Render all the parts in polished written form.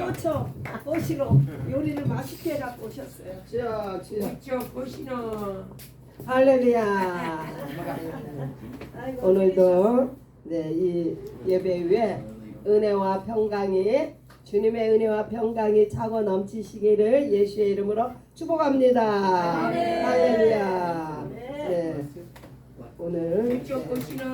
그렇죠. 보시러 요리를 맛있게 해갖고 오셨어요. 자, 그렇죠. 보시노. 할렐루야. 아이고, 오늘도 이 예배 위에 은혜와 평강이 주님의 은혜와 평강이 차고 넘치시기를 예수의 이름으로 축복합니다. 아멘. 할렐루야. 네. 네. 오늘 그렇죠. 보시노.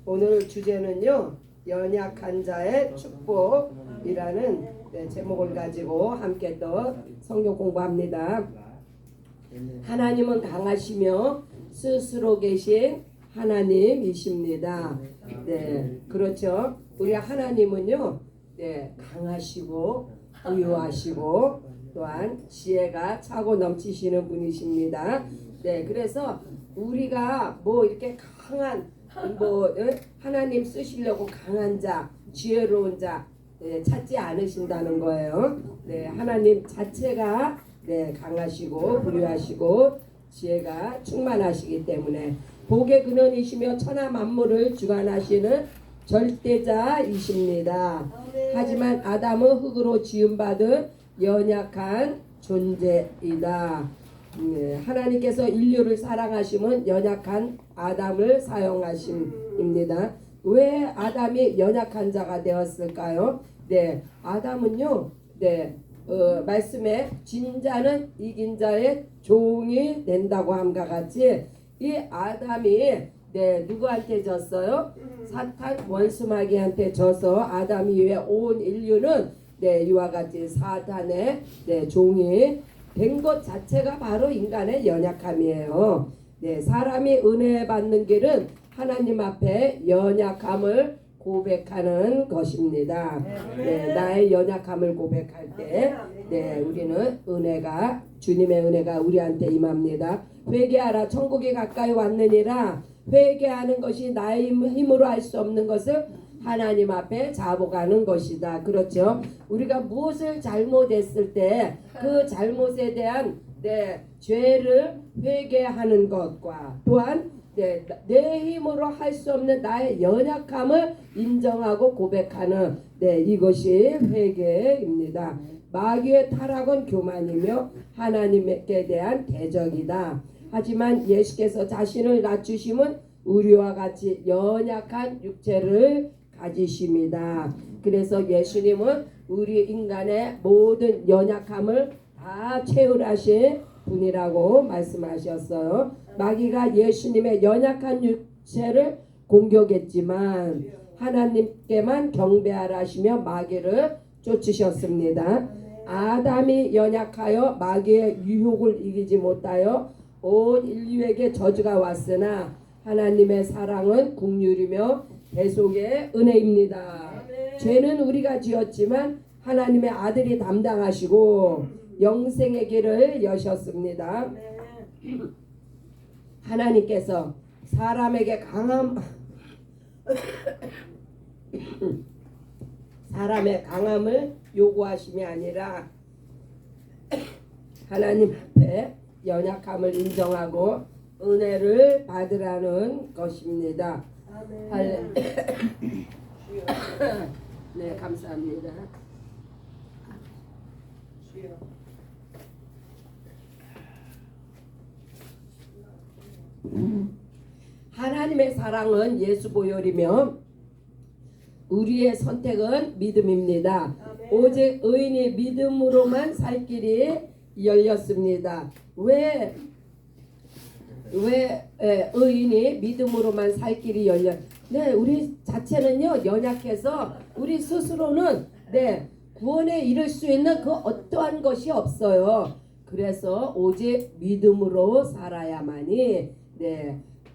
오늘 주제는요, 연약한 자의 축복이라는 제목을 가지고 함께 또 성경 공부합니다. 하나님은 강하시며 스스로 계신 하나님이십니다. 네, 그렇죠. 우리 하나님은요, 강하시고 부유하시고 또한 지혜가 차고 넘치시는 분이십니다. 네, 그래서 우리가 뭐 이렇게 강한 하나님 쓰시려고 강한 자, 지혜로운 자 찾지 않으신다는 거예요. 네, 하나님 자체가 강하시고 부유하시고 지혜가 충만하시기 때문에 복의 근원이시며 천하 만물을 주관하시는 절대자이십니다. 하지만 아담은 흙으로 지음받은 연약한 존재이다. 하나님께서 인류를 사랑하심은 연약한 아담을 사용하심입니다. 왜 아담이 연약한 자가 되었을까요? 아담은요, 말씀에 진자는 이긴 자의 종이 된다고 함과 같이 이 아담이 누구한테 졌어요? 사탄 원수마귀한테 져서 아담 이후에 온 인류는 이와 같이 사탄의 종이 된 것 자체가 바로 인간의 연약함이에요. 사람이 은혜 받는 길은 하나님 앞에 연약함을 고백하는 것입니다. 나의 연약함을 고백할 때 우리는 주님의 은혜가 우리한테 임합니다. 회개하라, 천국이 가까이 왔느니라. 회개하는 것이 나의 힘으로 할 수 없는 것을 하나님 앞에 자복하는 것이다. 그렇죠? 우리가 무엇을 잘못했을 때 그 잘못에 대한 죄를 회개하는 것과 또한 내 힘으로 할 수 없는 나의 연약함을 인정하고 고백하는 이것이 회개입니다. 마귀의 타락은 교만이며 하나님께 대한 대적이다. 하지만 예수께서 자신을 낮추심은 우리와 같이 연약한 육체를 가지십니다. 그래서 예수님은 우리 인간의 모든 연약함을 다 채울하신 분이라고 말씀하셨어요. 마귀가 예수님의 연약한 육체를 공격했지만 하나님께만 경배하라 하시며 마귀를 쫓으셨습니다. 아담이 연약하여 마귀의 유혹을 이기지 못하여 온 인류에게 저주가 왔으나 하나님의 사랑은 긍휼이며 대속의 은혜입니다. 죄는 우리가 지었지만 하나님의 아들이 담당하시고 영생의 길을 여셨습니다. 하나님께서 사람의 강함을 요구하심이 아니라 하나님 앞에 연약함을 인정하고 은혜를 받으라는 것입니다. 네, 감사합니다. 하나님의 사랑은 예수 보혈이며 우리의 선택은 믿음입니다. 오직 의인이 믿음으로만 살 길이 열렸습니다. 왜 의인이 믿음으로만 살 길이 열려? 우리 자체는요 연약해서 우리 스스로는 구원에 이를 수 있는 그 어떠한 것이 없어요. 그래서 오직 믿음으로 살아야만이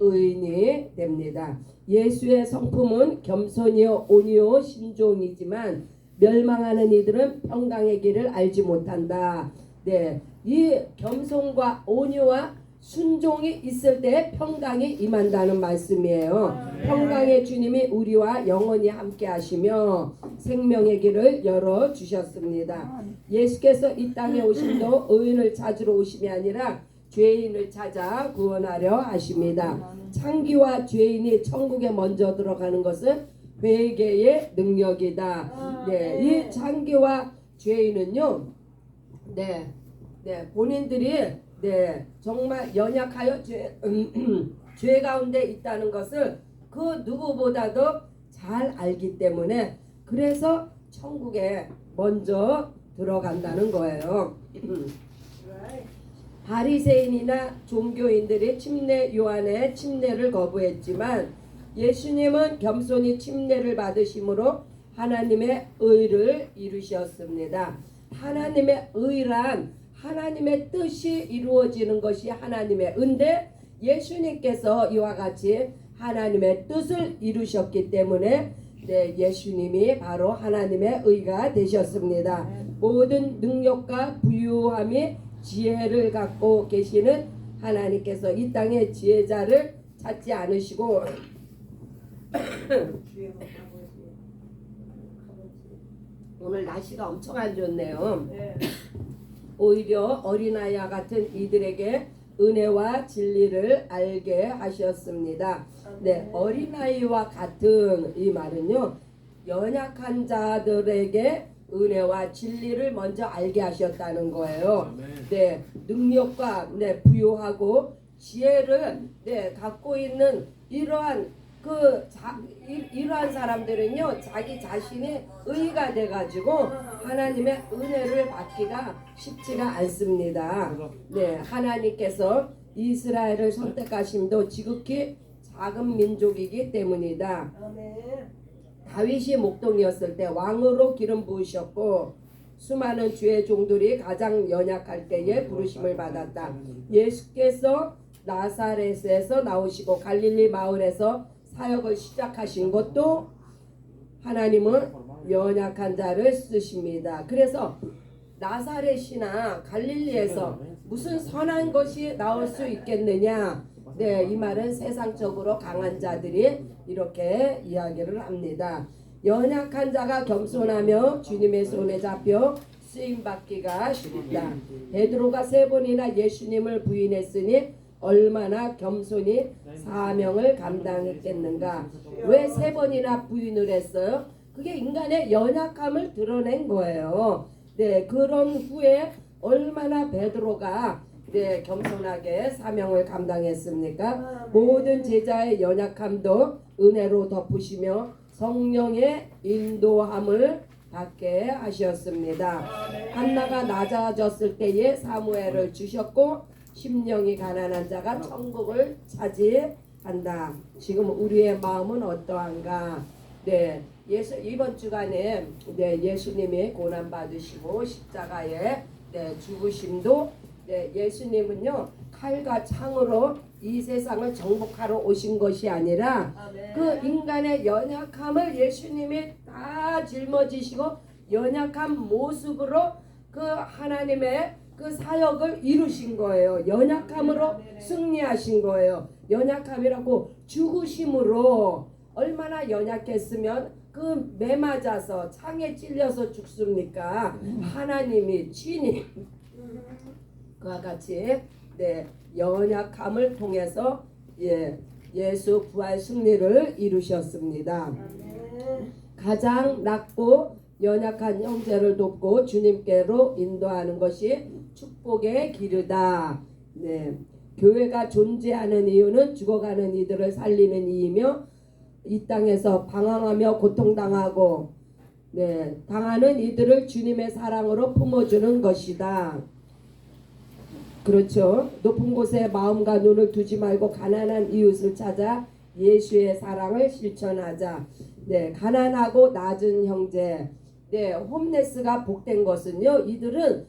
의인이 됩니다. 예수의 성품은 겸손이요 온유요 신종이지만 멸망하는 이들은 평강의 길을 알지 못한다. 이 겸손과 온유와 순종이 있을 때 평강이 임한다는 말씀이에요. 평강의 주님이 우리와 영원히 함께 하시며 생명의 길을 열어 주셨습니다. 예수께서 이 땅에 오심도 의인을 찾으러 오심이 아니라 죄인을 찾아 구원하려 하십니다. 창기와 죄인이 천국에 먼저 들어가는 것은 회개의 능력이다. 네, 이 장기와 죄인은요, 본인들이 정말 연약하여 죄 가운데 있다는 것을 그 누구보다도 잘 알기 때문에 그래서 천국에 먼저 들어간다는 거예요. 바리새인이나 종교인들이 침례 요한의 침례를 거부했지만 예수님은 겸손히 침례를 받으심으로 하나님의 의를 이루셨습니다. 하나님의 의란 하나님의 뜻이 이루어지는 것이 하나님의 은데 예수님께서 이와 같이 하나님의 뜻을 이루셨기 때문에 예수님이 바로 하나님의 의가 되셨습니다. 모든 능력과 부유함이 지혜를 갖고 계시는 하나님께서 이 땅에 지혜자를 찾지 않으시고 오늘 날씨가 엄청 안 좋네요. 오히려 어린아이와 같은 이들에게 은혜와 진리를 알게 하셨습니다. 어린아이와 같은 이 말은요, 연약한 자들에게 은혜와 진리를 먼저 알게 하셨다는 거예요. 능력과 부유하고 지혜를 갖고 있는 이러한 이러한 사람들은요, 자기 자신이 의가 돼가지고 하나님의 은혜를 받기가 쉽지가 않습니다. 하나님께서 이스라엘을 선택하심도 지극히 작은 민족이기 때문이다. 다윗이 목동이었을 때 왕으로 기름 부으셨고 수많은 주의 종들이 가장 연약할 때에 부르심을 받았다. 예수께서 나사렛에서 나오시고 갈릴리 마을에서 사역을 시작하신 것도 하나님은 연약한 자를 쓰십니다. 그래서 나사렛이나 갈릴리에서 무슨 선한 것이 나올 수 있겠느냐? 이 말은 세상적으로 강한 자들이 이렇게 이야기를 합니다. 연약한 자가 겸손하며 주님의 손에 잡혀 쓰임받기가 쉽다. 베드로가 3번이나 예수님을 부인했으니 얼마나 겸손히 사명을 감당했겠는가. 왜 3번이나 부인을 했어요? 그게 인간의 연약함을 드러낸 거예요. 그런 후에 얼마나 베드로가 겸손하게 사명을 감당했습니까? 모든 제자의 연약함도 은혜로 덮으시며 성령의 인도함을 받게 하셨습니다. 한나가 낮아졌을 때에 사무엘을 주셨고 심령이 가난한 자가 천국을 차지한다. 지금 우리의 마음은 어떠한가? 이번 주간에 예수님이 고난 받으시고 십자가에 죽으심도 예수님은요 칼과 창으로 이 세상을 정복하러 오신 것이 아니라 그 인간의 연약함을 예수님이 다 짊어지시고 연약한 모습으로 그 하나님의 그 사역을 이루신 거예요. 연약함으로 승리하신 거예요. 연약함이라고 죽으심으로 얼마나 연약했으면 그 매 맞아서 창에 찔려서 죽습니까? 하나님이 친히 그와 같이 연약함을 통해서 예수 부활 승리를 이루셨습니다. 가장 낮고 연약한 형제를 돕고 주님께로 인도하는 것이 축복의 길이다. 교회가 존재하는 이유는 죽어가는 이들을 살리는 이이며 이 땅에서 방황하며 고통당하고 당하는 이들을 주님의 사랑으로 품어주는 것이다. 그렇죠. 높은 곳에 마음과 눈을 두지 말고 가난한 이웃을 찾아 예수의 사랑을 실천하자. 가난하고 낮은 형제, 홈레스가 복된 것은요, 이들은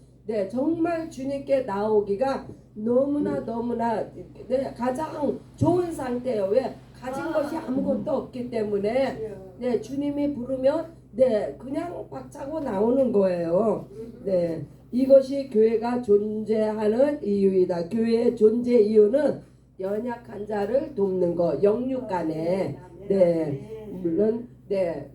정말 주님께 나오기가 너무나 가장 좋은 상태예요. 왜? 가진 것이 아무것도 없기 때문에 주님이 부르면 그냥 박차고 나오는 거예요. 이것이 교회가 존재하는 이유이다. 교회의 존재 이유는 연약한 자를 돕는 것, 영육간에 물론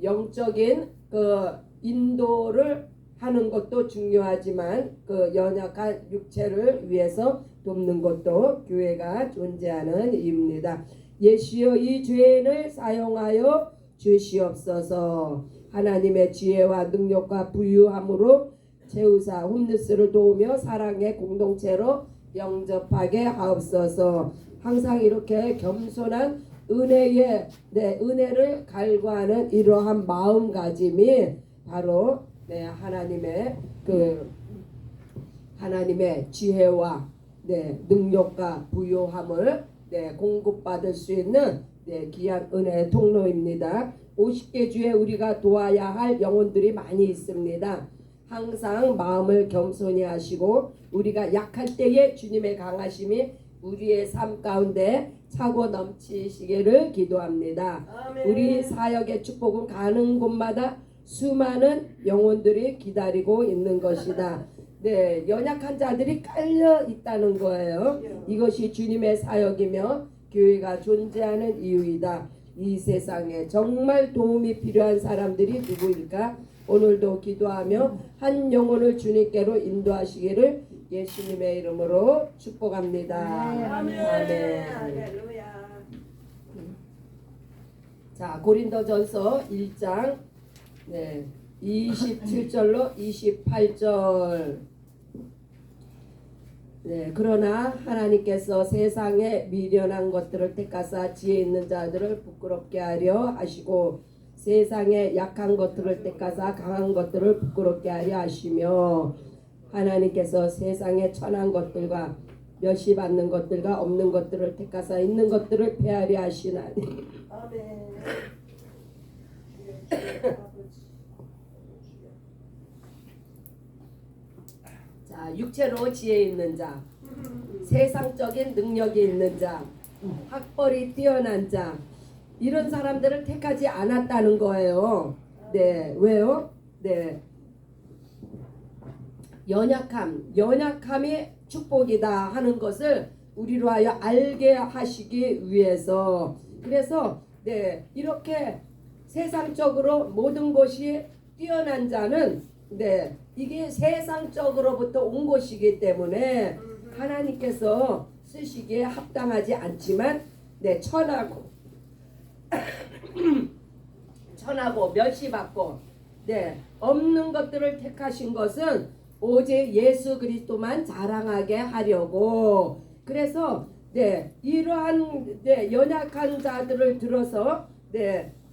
영적인 그 인도를 하는 것도 중요하지만 그 연약한 육체를 위해서 돕는 것도 교회가 존재하는 이유입니다. 예수여 이 죄인을 사용하여 주시옵소서. 하나님의 지혜와 능력과 부유함으로 제우사 홈리스를 도우며 사랑의 공동체로 영접하게 하옵소서. 항상 이렇게 겸손한 은혜의 은혜를 갈구하는 이러한 마음가짐이 바로 하나님의 지혜와 능력과 부요함을 공급받을 수 있는 귀한 은혜의 통로입니다. 50개 주에 우리가 도와야 할 영혼들이 많이 있습니다. 항상 마음을 겸손히 하시고 우리가 약할 때에 주님의 강하심이 우리의 삶 가운데 차고 넘치시기를 기도합니다. 아멘. 우리 사역의 축복은 가는 곳마다 수많은 영혼들이 기다리고 있는 것이다. 연약한 자들이 깔려 있다는 거예요. 이것이 주님의 사역이며 교회가 존재하는 이유이다. 이 세상에 정말 도움이 필요한 사람들이 누구일까? 오늘도 기도하며 한 영혼을 주님께로 인도하시기를 예수님의 이름으로 축복합니다. 아멘. 아멘. 할렐루야. 자, 고린도전서 1장 27절로 28절. 그러나 하나님께서 세상에 미련한 것들을 택하사 지혜 있는 자들을 부끄럽게 하려 하시고 세상에 약한 것들을 택하사 강한 것들을 부끄럽게 하려 하시며 하나님께서 세상에 천한 것들과 멸시받는 것들과 없는 것들을 택하사 있는 것들을 폐하려 하시나니. 아멘. 자, 육체로 지혜 있는 자, 세상적인 능력이 있는 자, 학벌이 뛰어난 자, 이런 사람들을 택하지 않았다는 거예요. 왜요? 연약함이 축복이다 하는 것을 우리로 하여 알게 하시기 위해서. 그래서 이렇게 세상적으로 모든 것이 뛰어난 자는 이게 세상적으로부터 온 것이기 때문에 하나님께서 쓰시기에 합당하지 않지만 천하고 멸시받고 없는 것들을 택하신 것은 오직 예수 그리스도만 자랑하게 하려고. 그래서 이러한 연약한 자들을 들어서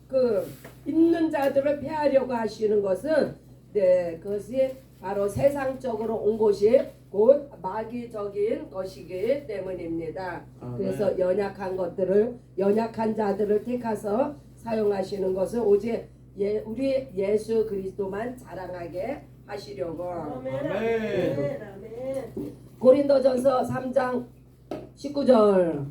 그 있는 자들을 폐하려고 하시는 것은 그것이 바로 세상적으로 온 것이 곧 마귀적인 것이기 때문입니다. 그래서 연약한 자들을 택해서 사용하시는 것은 오직 우리 예수 그리스도만 자랑하게 하시려고. 아멘. 아멘. 아멘. 고린도전서 3장 19절.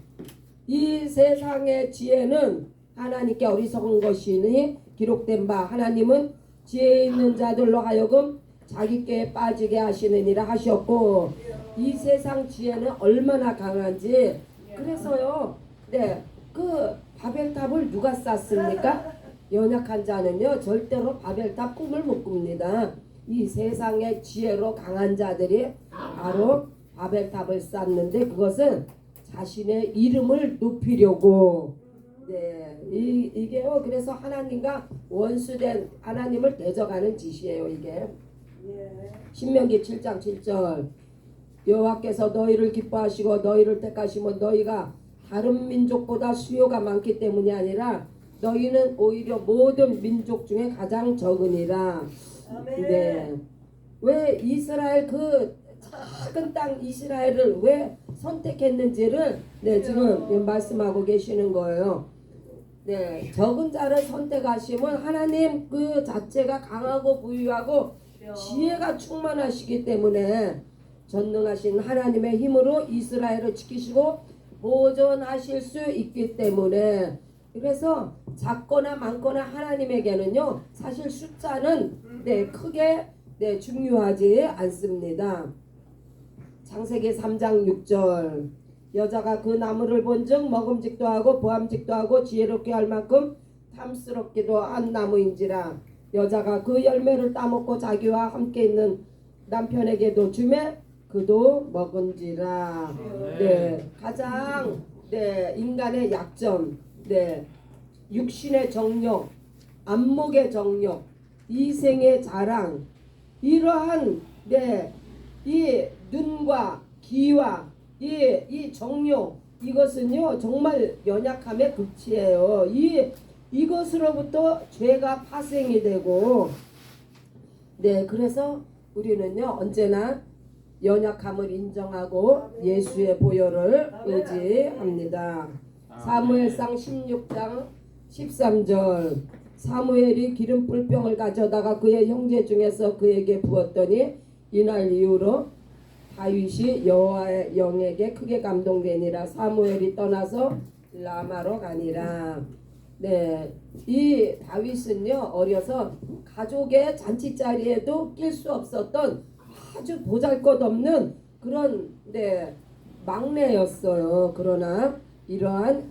이 세상의 지혜는 하나님께 어리석은 것이니 기록된 바 하나님은 지혜 있는 자들로 하여금 자기께 빠지게 하시느니라 하셨고, 이 세상 지혜는 얼마나 강한지. 그래서요 그 바벨탑을 누가 쌌습니까? 연약한 자는요 절대로 바벨탑 꿈을 못 꿉니다. 이 세상의 지혜로 강한 자들이 바로 바벨탑을 쌓는데 그것은 자신의 이름을 높이려고. 이게요 그래서 하나님과 원수된 하나님을 대적하는 짓이에요 이게. 신명기 7장 7절. 여호와께서 너희를 기뻐하시고 너희를 택하시면 너희가 다른 민족보다 수요가 많기 때문이 아니라 너희는 오히려 모든 민족 중에 가장 적으니라. 왜 이스라엘 그 작은 땅 이스라엘을 왜 선택했는지를 지금 말씀하고 계시는 거예요. 적은 자를 선택하시면 하나님 그 자체가 강하고 부유하고 지혜가 충만하시기 때문에 전능하신 하나님의 힘으로 이스라엘을 지키시고 보존하실 수 있기 때문에. 그래서 작거나 많거나 하나님에게는요 사실 숫자는 크게 중요하지 않습니다. 창세기 3장 6절. 여자가 그 나무를 본즉 먹음직도 하고 보암직도 하고 지혜롭게 할 만큼 탐스럽기도 한 나무인지라. 여자가 그 열매를 따먹고 자기와 함께 있는 남편에게도 주매 그도 먹은지라. 가장 인간의 약점, 육신의 정욕, 안목의 정력, 이생의 자랑, 이러한 이 눈과 귀와 이 정욕, 이것은요 정말 연약함의 극치예요. 이것으로부터 죄가 파생이 되고, 그래서 우리는요 언제나 연약함을 인정하고 예수의 보혈을 의지합니다. 사무엘상 16장 13절, 사무엘이 기름 불병을 가져다가 그의 형제 중에서 그에게 부었더니 이날 이후로 다윗이 여호와의 영에게 크게 감동되니라. 사무엘이 떠나서 라마로 가니라. 이 다윗은요 어려서 가족의 잔치자리에도 낄 수 없었던 아주 보잘것없는 그런 막내였어요. 그러나 이러한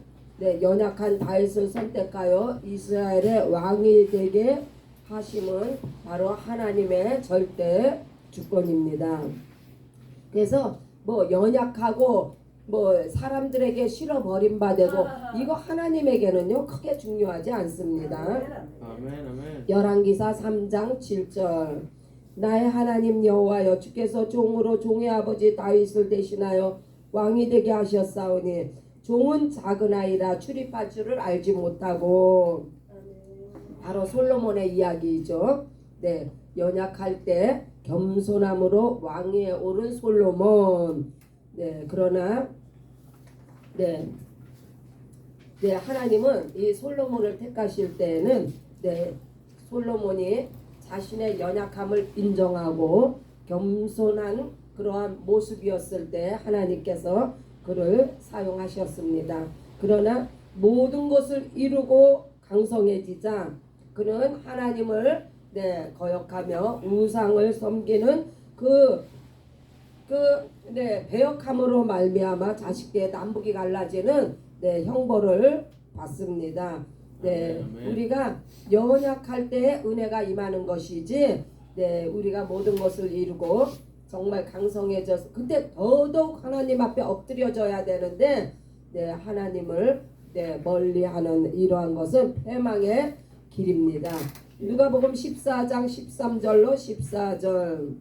연약한 다윗을 선택하여 이스라엘의 왕이 되게 하심은 바로 하나님의 절대 주권입니다. 그래서 뭐 연약하고 뭐 사람들에게 싫어 버림받고 이거 하나님에게는요 크게 중요하지 않습니다. 아멘. 열왕기사 3장 7절, 나의 하나님 여호와여, 주께서 종으로 종의 아버지 다윗을 대신하여 왕이 되게 하셨사오니 종은 작은 아이라 출입할 줄을 알지 못하고. 바로 솔로몬의 이야기이죠. 연약할 때 겸손함으로 왕위에 오른 솔로몬. 그러나 하나님은 이 솔로몬을 택하실 때에는 솔로몬이 자신의 연약함을 인정하고 겸손한 그러한 모습이었을 때 하나님께서 그를 사용하셨습니다. 그러나 모든 것을 이루고 강성해지자 그는 하나님을 거역하며 우상을 섬기는 배역함으로 말미암아 자식의 남북이 갈라지는 형벌을 받습니다. 우리가 연약할 때 은혜가 임하는 것이지, 우리가 모든 것을 이루고 정말 강성해져서 그때 더더욱 하나님 앞에 엎드려져야 되는데, 하나님을 멀리하는 이러한 것은 패망의 길입니다. 누가복음 14장 13절로 14절.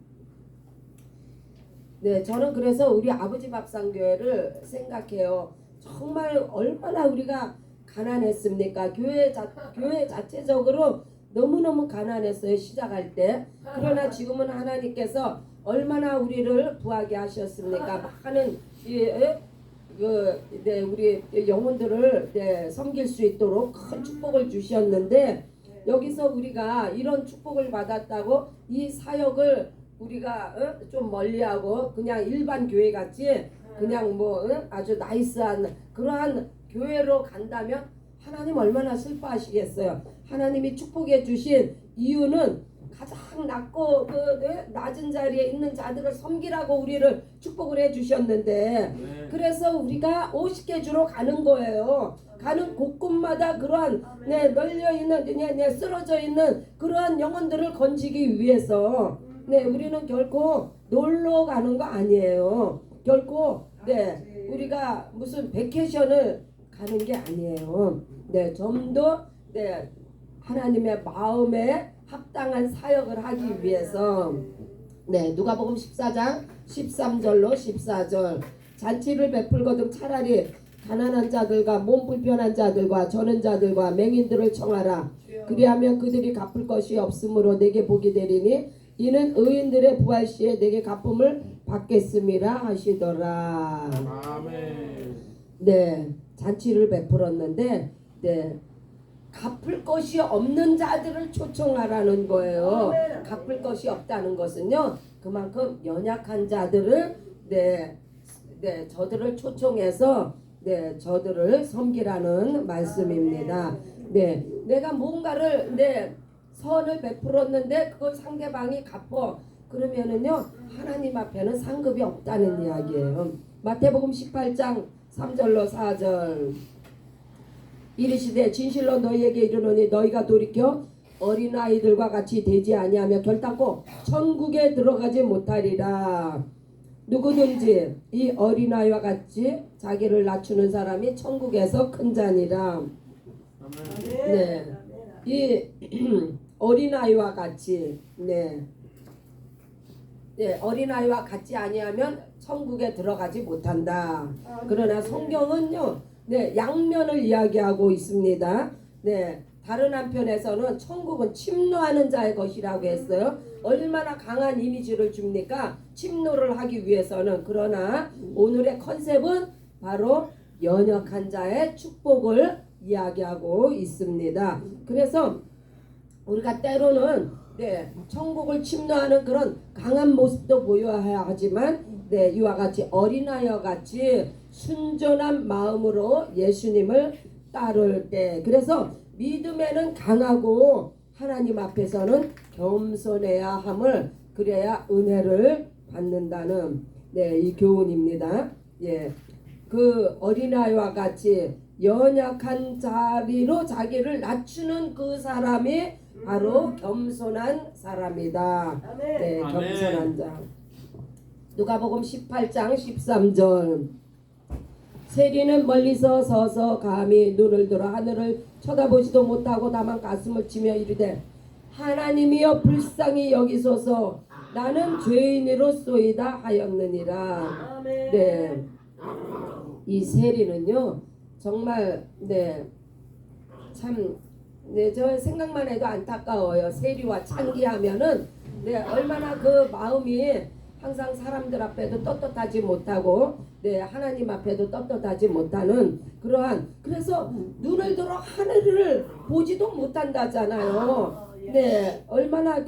저는 그래서 우리 아버지 밥상교회를 생각해요. 정말 얼마나 우리가 가난했습니까? 교회 자체적으로 너무너무 가난했어요, 시작할 때. 그러나 지금은 하나님께서 얼마나 우리를 부하게 하셨습니까? 많은 우리 영혼들을 섬길 수 있도록 큰 축복을 주셨는데, 여기서 우리가 이런 축복을 받았다고 이 사역을 우리가 좀 멀리하고 그냥 일반 교회 같이 그냥 아주 나이스한 그러한 교회로 간다면 하나님 얼마나 슬퍼하시겠어요. 하나님이 축복해 주신 이유는 가장 낮고 낮은 자리에 있는 자들을 섬기라고 우리를 축복을 해 주셨는데, 그래서 우리가 50개 주로 가는 거예요. 가는 곳곳마다 그러한 널려 있는 쓰러져 있는 그러한 영혼들을 건지기 위해서 우리는 결코 놀러 가는 거 아니에요. 결코 우리가 무슨 베케이션을 가는 게 아니에요. 좀 더 하나님의 마음에 합당한 사역을 하기 위해서. 누가복음 14장 13절로 14절, 잔치를 베풀거든 차라리 가난한 자들과 몸 불편한 자들과 저는 자들과 맹인들을 청하라. 그리하면 그들이 갚을 것이 없으므로 내게 복이 되리니 이는 의인들의 부활 시에 내게 갚음을 받겠음이라 하시더라. 아멘. 잔치를 베풀었는데 갚을 것이 없는 자들을 초청하라는 거예요. 갚을 것이 없다는 것은요, 그만큼 연약한 자들을 저들을 초청해서 저들을 섬기라는 말씀입니다. 내가 뭔가를 선을 베풀었는데 그걸 상대방이 갚어, 그러면은요 하나님 앞에는 상급이 없다는 이야기예요. 마태복음 18장 3절로 4절, 이르시되 진실로 너희에게 이르노니 너희가 돌이켜 어린아이들과 같이 되지 아니하며 결단코 천국에 들어가지 못하리라. 누구든지 이 어린아이와 같이 자기를 낮추는 사람이 천국에서 큰 자니라. 이 어린아이와 같이 어린아이와 같지 아니하면 천국에 들어가지 못한다. 그러나 성경은요, 양면을 이야기하고 있습니다. 다른 한편에서는 천국은 침노하는 자의 것이라고 했어요. 얼마나 강한 이미지를 줍니까? 침노를 하기 위해서는. 그러나 오늘의 컨셉은 바로 연약한 자의 축복을 이야기하고 있습니다. 그래서 우리가 때로는 천국을 침노하는 그런 강한 모습도 보여야 하지만 이와 같이 어린아이와 같이 순전한 마음으로 예수님을 따를 때, 그래서 믿음에는 강하고 하나님 앞에서는 겸손해야 함을, 그래야 은혜를 받는다는 이 교훈입니다. 그 어린아이와 같이 연약한 자리로 자기를 낮추는 그 사람이 바로 겸손한 사람이다. 겸손한 자. 누가복음 18장 13절. 세리는 멀리서 서서 감히 눈을 들어 하늘을 쳐다보지도 못하고 다만 가슴을 치며 이르되 하나님이여 불쌍히 여기소서 나는 죄인으로소이다 하였느니라. 이 세리는요 정말 참 저 생각만 해도 안타까워요. 세리와 창기하면은 얼마나 그 마음이 항상 사람들 앞에도 떳떳하지 못하고 하나님 앞에도 떳떳하지 못하는 그러한, 그래서 눈을 들어 하늘을 보지도 못한다잖아요. 얼마나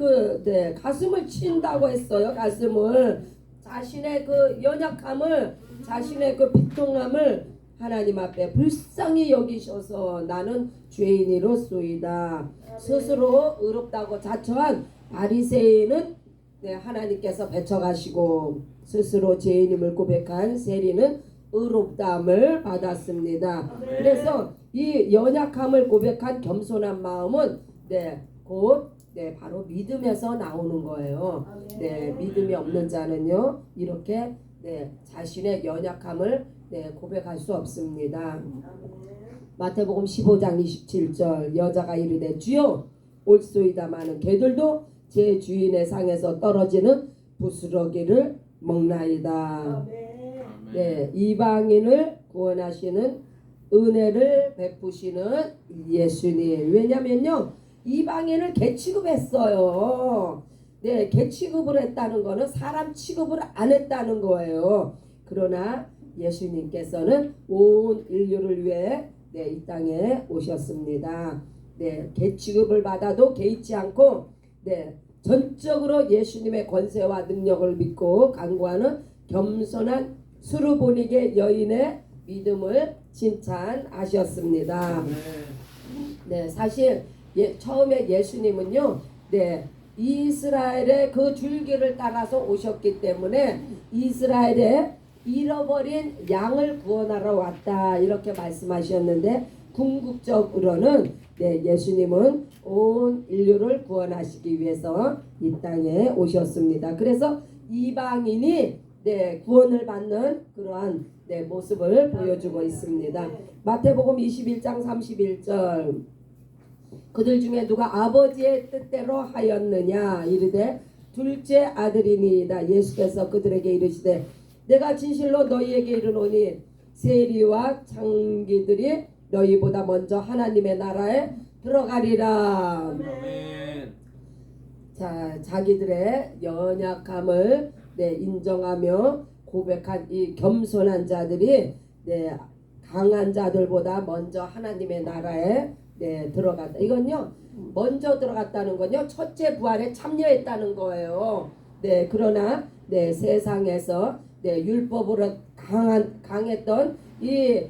가슴을 친다고 했어요. 가슴을, 자신의 그 연약함을, 자신의 그 비통함을 하나님 앞에 불쌍히 여기셔서 나는 죄인이로소이다. 스스로 의롭다고 자처한 바리새인은 하나님께서 배척하시고 스스로 죄인임을 고백한 세리는 의롭다함을 받았습니다. 그래서 이 연약함을 고백한 겸손한 마음은 곧 바로 믿음에서 나오는 거예요. 믿음이 없는 자는요 이렇게 자신의 연약함을 고백할 수 없습니다. 마태복음 15장 27절. 여자가 이르되 주여 올소이다마는 개들도 제 주인의 상에서 떨어지는 부스러기를 먹나이다. 이방인을 구원하시는 은혜를 베푸시는 예수님. 왜냐면요 이방인을 개취급했어요. 개취급을 했다는 거는 사람 취급을 안 했다는 거예요. 그러나 예수님께서는 온 인류를 위해 이 땅에 오셨습니다. 개취급을 받아도 개의치 않고 전적으로 예수님의 권세와 능력을 믿고 간구하는 겸손한 수르보니게 여인의 믿음을 칭찬하셨습니다. 사실 처음에 예수님은요 이스라엘의 그 줄기를 따라서 오셨기 때문에 이스라엘의 잃어버린 양을 구원하러 왔다 이렇게 말씀하셨는데, 궁극적으로는 예수님은 온 인류를 구원하시기 위해서 이 땅에 오셨습니다. 그래서 이방인이 구원을 받는 그러한 모습을 보여주고 있습니다. 마태복음 21장 31절. 그들 중에 누가 아버지의 뜻대로 하였느냐 이르되 둘째 아들이니이다. 예수께서 그들에게 이르시되 내가 진실로 너희에게 이르노니 세리와 창기들이 너희보다 먼저 하나님의 나라에 들어가리라. 아멘. 자, 자기들의 연약함을 인정하며 고백한 이 겸손한 자들이 강한 자들보다 먼저 하나님의 나라에 들어갔다. 이건요 먼저 들어갔다는 건요 첫째 부활에 참여했다는 거예요. 그러나 세상에서 율법으로 강했던 이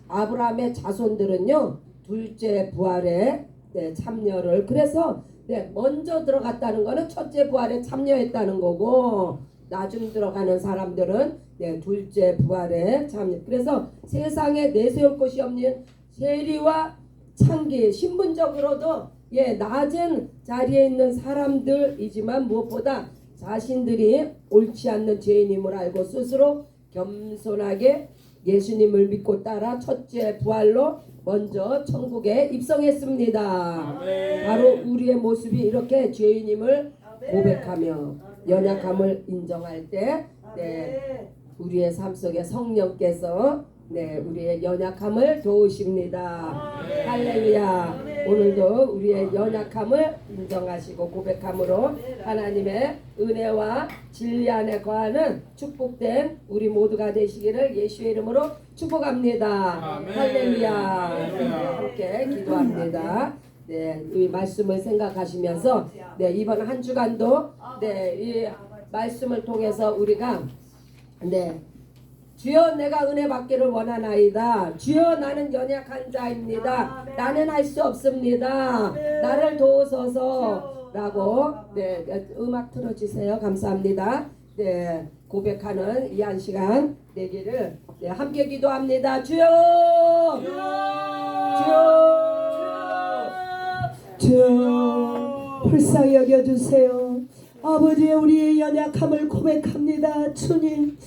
아브라함의 자손들은요 둘째 부활에 참여를, 그래서 먼저 들어갔다는 거는 첫째 부활에 참여했다는 거고, 나중 들어가는 사람들은 둘째 부활에 참여. 그래서 세상에 내세울 곳이 없는 세리와 창기, 신분적으로도 낮은 자리에 있는 사람들이지만 무엇보다 자신들이 옳지 않는 죄인임을 알고 스스로 겸손하게 예수님을 믿고 따라 첫째 부활로 먼저 천국에 입성했습니다. 바로 우리의 모습이 이렇게 죄인임을 고백하며 연약함을 인정할 때 우리의 삶 속에 성령께서 우리의 연약함을 도우십니다. 할렐루야. 오늘도 우리의 연약함을 인정하시고 고백함으로 하나님의 은혜와 진리 안에 거하는 축복된 우리 모두가 되시기를 예수의 이름으로 축복합니다. 할렐루야. 함께 기도합니다. 이 말씀을 생각하시면서 이번 한 주간도 이 말씀을 통해서 우리가 주여 내가 은혜 받기를 원하나이다. 주여 나는 연약한 자입니다. 나는 할 수 없습니다. 나를 도우소서 라고 음악 틀어주세요. 감사합니다. 고백하는 이 한 시간 되기를 함께 기도합니다. 주여 주여 불쌍히 여겨주세요. 아버지의 우리의 연약함을 고백합니다. 주님